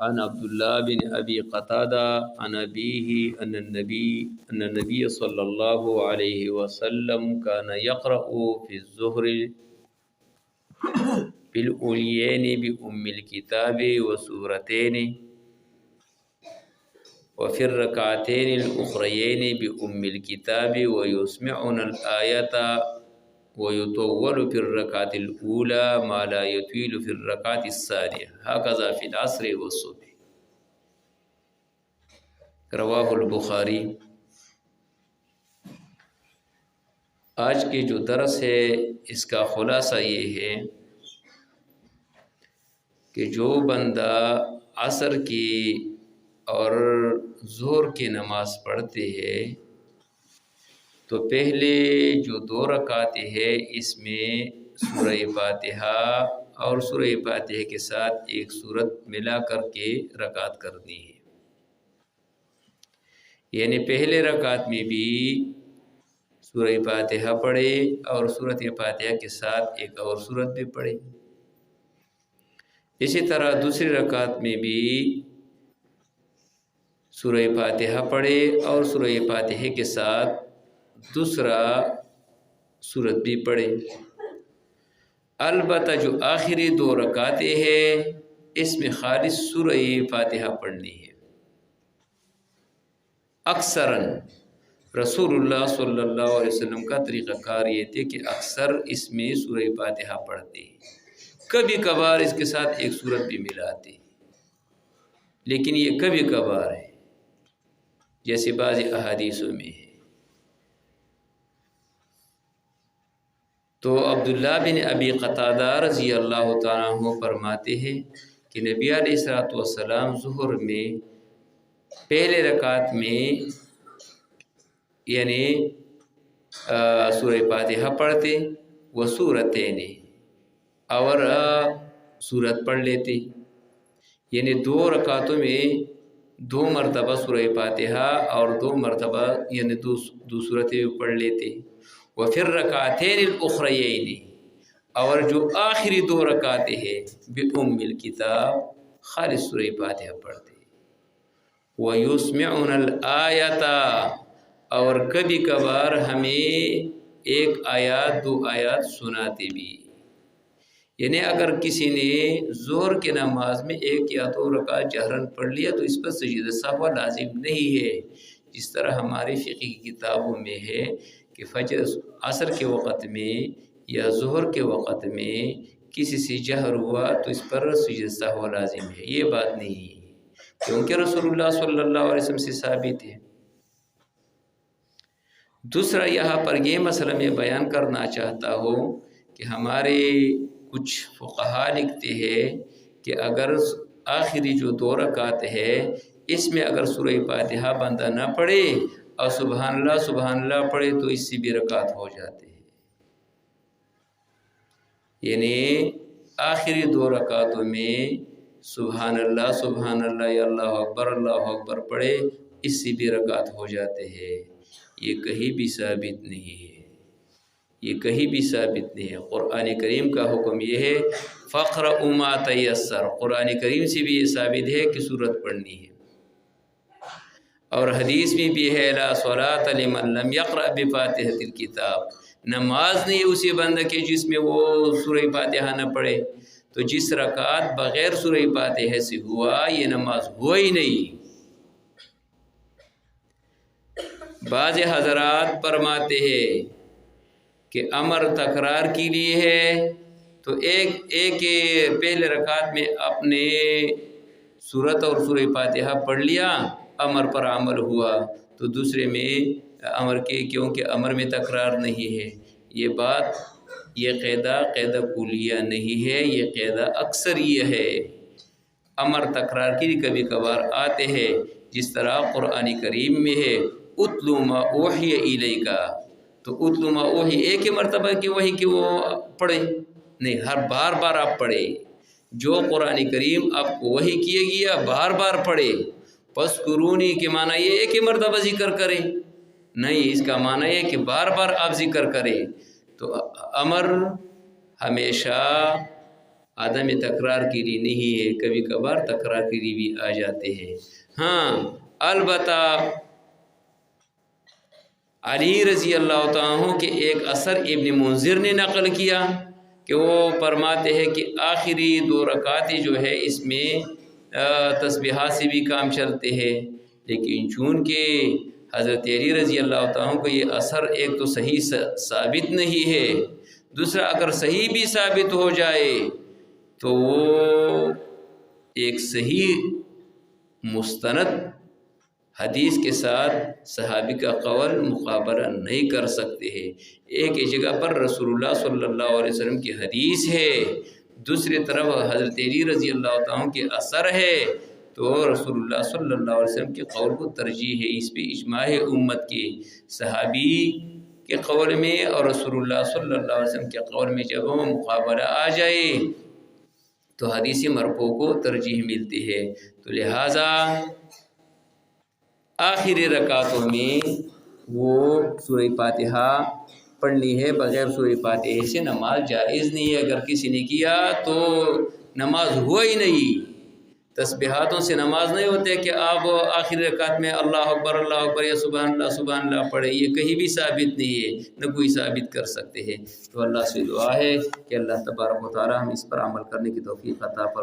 عن عبد الله بن أبي قتادة عن أبيه أن النبي صلى الله عليه وسلم كان يقرأ في الظهر بالأوليين بأم الكتاب وسورتين وفي الركعتين الأخريين بأم الكتاب ويسمعنا الآية ويطول في الركعة الأولى ما لا يطيل في الركعة الثانية هكذا في العصر والصبح رواہ البخاری۔ آج کی جو درس ہے اس کا خلاصہ یہ ہے کہ جو بندہ عصر کی اور ظہر کی نماز پڑھتے ہیں تو پہلے جو 2 رکعتیں ہے اس میں سورہ فاتحہ اور سورہ فاتحہ کے ساتھ ایک سورت ملا کر کے رکعت کرنی ہے، یعنی پہلے رکعت میں بھی سورہ فاتحہ پڑھے اور سورۃ فاتحہ کے ساتھ ایک اور سورت بھی پڑھے۔ اسی طرح دوسری رکعت میں بھی سورہ فاتحہ پڑھے اور سورہ فاتحہ کے ساتھ دوسرا سورت بھی پڑھے۔ البتہ جو آخری 2 رکعتیں ہیں اس میں خالص سورہ فاتحہ پڑھنی ہے۔ اکثراً رسول اللہ صلی اللہ علیہ وسلم کا طریقہ کار یہ تھے کہ اکثر اس میں سورہ فاتحہ پڑھتے، کبھی کبھار اس کے ساتھ ایک سورت بھی ملاتے، لیکن یہ کبھی کبھار ہے جیسے بعض احادیثوں میں ہے۔ تو عبداللہ بن ابی قتادہ رضی اللہ تعالیٰ عنہ فرماتے ہیں کہ نبی علیہ الصلوۃ والسلام ظہر میں پہلے رکعت میں یعنی سورہ فاتحہ پڑھتے وہ سورتیں اور سورت پڑھ لیتے، یعنی 2 رکعتوں میں 2 مرتبہ سورہ فاتحہ اور 2 مرتبہ یعنی 2 سورتیں پڑھ لیتے۔ وفي الركعتين الأخريين اور جو آخری 2 رکعتیں ہیں بأم الکتاب خالص سورہ فاتحہ پڑھتے۔ ويسمعنا الآیۃ اور کبھی کبھار ہمیں 1 آیات 2 آیات سناتے بھی، یعنی اگر کسی نے ظہر کی نماز میں 1 یا 2 رکعت جہراً پڑھ لیا تو اس پر سجدہ سہو لازم نہیں ہے، جس طرح ہماری فقہ کی کتابوں میں ہے کہ فجر عصر کے وقت میں یا ظہر کے وقت میں کسی سے جہر ہوا تو اس پر سجدہ سہو لازم ہے۔ یہ بات نہیں ہے کیونکہ رسول اللہ صلی اللہ علیہ وسلم سے ثابت ہے۔ دوسرا یہاں پر یہ مسئلہ میں بیان کرنا چاہتا ہوں کہ ہمارے کچھ فقہا لکھتے ہیں کہ اگر آخری جو 2 رکعت ہے اس میں اگر سورہ فاتحہ بندہ نہ پڑھے اور سبحان اللہ پڑھے تو اس سے بھی رکعت ہو جاتے ہیں، یعنی آخری 2 رکعتوں میں سبحان اللہ یا اللہ اکبر پڑھے اس سے بھی رکعت ہو جاتے ہیں۔ یہ کہیں بھی ثابت نہیں ہے، یہ کہیں بھی ثابت نہیں ہے۔ قرآن کریم کا حکم یہ ہے فَقْرَؤْا مَا تَيَسَّرَ، قرآن کریم سے بھی یہ ثابت ہے کہ سورت پڑھنی ہے، اور حدیث میں بھی ہے لا صلاۃ لمن لم یقرأ بفاتحۃ الکتاب، نماز نہیں اسی بندہ کے جس میں وہ سورہ فاتحہ نہ پڑھے۔ تو جس رکعت بغیر سورہ فاتحہ سے ہوا یہ نماز ہوا ہی نہیں۔ بعض حضرات فرماتے ہیں کہ امر تکرار کے لیے ہے، تو ایک پہلے رکعت میں اپنے سورت اور سورہ فاتحہ پڑھ لیا، امر پر عمل ہوا، تو دوسرے میں امر کے کیونکہ امر میں تکرار نہیں ہے۔ یہ بات یہ قاعدہ کلیہ نہیں ہے، یہ قاعدہ اکثر یہ ہے۔ امر تکرار کے لیے کبھی کبھار آتے ہیں، جس طرح قرآن کریم میں ہے اتلو ما اوحی الیک، تو اتلو ما اوحی ایک ہی مرتبہ کی وحی کہ وہ پڑھے نہیں، ہر بار آپ پڑھے۔ جو قرآن کریم آپ کو وحی کیا گیا بار بار پڑھے۔ پس قرونی کے معنی یہ ایک ہی مرتبہ ذکر کرے نہیں، اس کا معنی ہے کہ بار بار آپ ذکر کریں۔ تو امر ہمیشہ عدم تکرار کے لیے نہیں ہے، کبھی کبھار تکرار کے لیے بھی آ جاتے ہیں۔ ہاں البتہ علی رضی اللہ تعالیٰ عنہ کے ایک اثر ابن منذر نے نقل کیا کہ وہ فرماتے ہیں کہ آخری 2 رکعتیں جو ہے اس میں تسبیحات سے بھی کام چلتے ہیں، لیکن چونکہ حضرت علی رضی اللہ تعالیٰ عنہ کو یہ اثر ایک تو صحیح ثابت نہیں ہے، دوسرا اگر صحیح بھی ثابت ہو جائے تو وہ ایک صحیح مستند حدیث کے ساتھ صحابی کا قول مقابلہ نہیں کر سکتے ہیں۔ ایک ہی جگہ پر رسول اللہ صلی اللہ علیہ وسلم کی حدیث ہے، دوسری طرف حضرت علی رضی اللہ تعالیٰ کے اثر ہے، تو رسول اللہ صلی اللہ علیہ وسلم کے قول کو ترجیح ہے۔ اس پہ اجماع ہے امت کے، صحابی کے قول میں اور رسول اللہ صلی اللہ علیہ وسلم کے قول میں جب وہ مقابلہ آ جائے تو حدیث مرفوع کو ترجیح ملتی ہے۔ تو لہٰذا آخری رکعتوں میں وہ سورہ فاتحہ پڑھنی ہے، بغیر سورہ فاتحہ سے نماز جائز نہیں ہے۔ اگر کسی نے کیا تو نماز ہوا ہی نہیں، تسبیحاتوں سے نماز نہیں ہوتے کہ آپ آخری رکعت میں اللہ اکبر یا سبحان اللہ پڑھیں، یہ کہیں بھی ثابت نہیں ہے، نہ کوئی ثابت کر سکتے ہیں۔ تو اللہ سے دعا ہے کہ اللہ تبارک و تعالی ہم اس پر عمل کرنے کی توفیق عطا فرمائے۔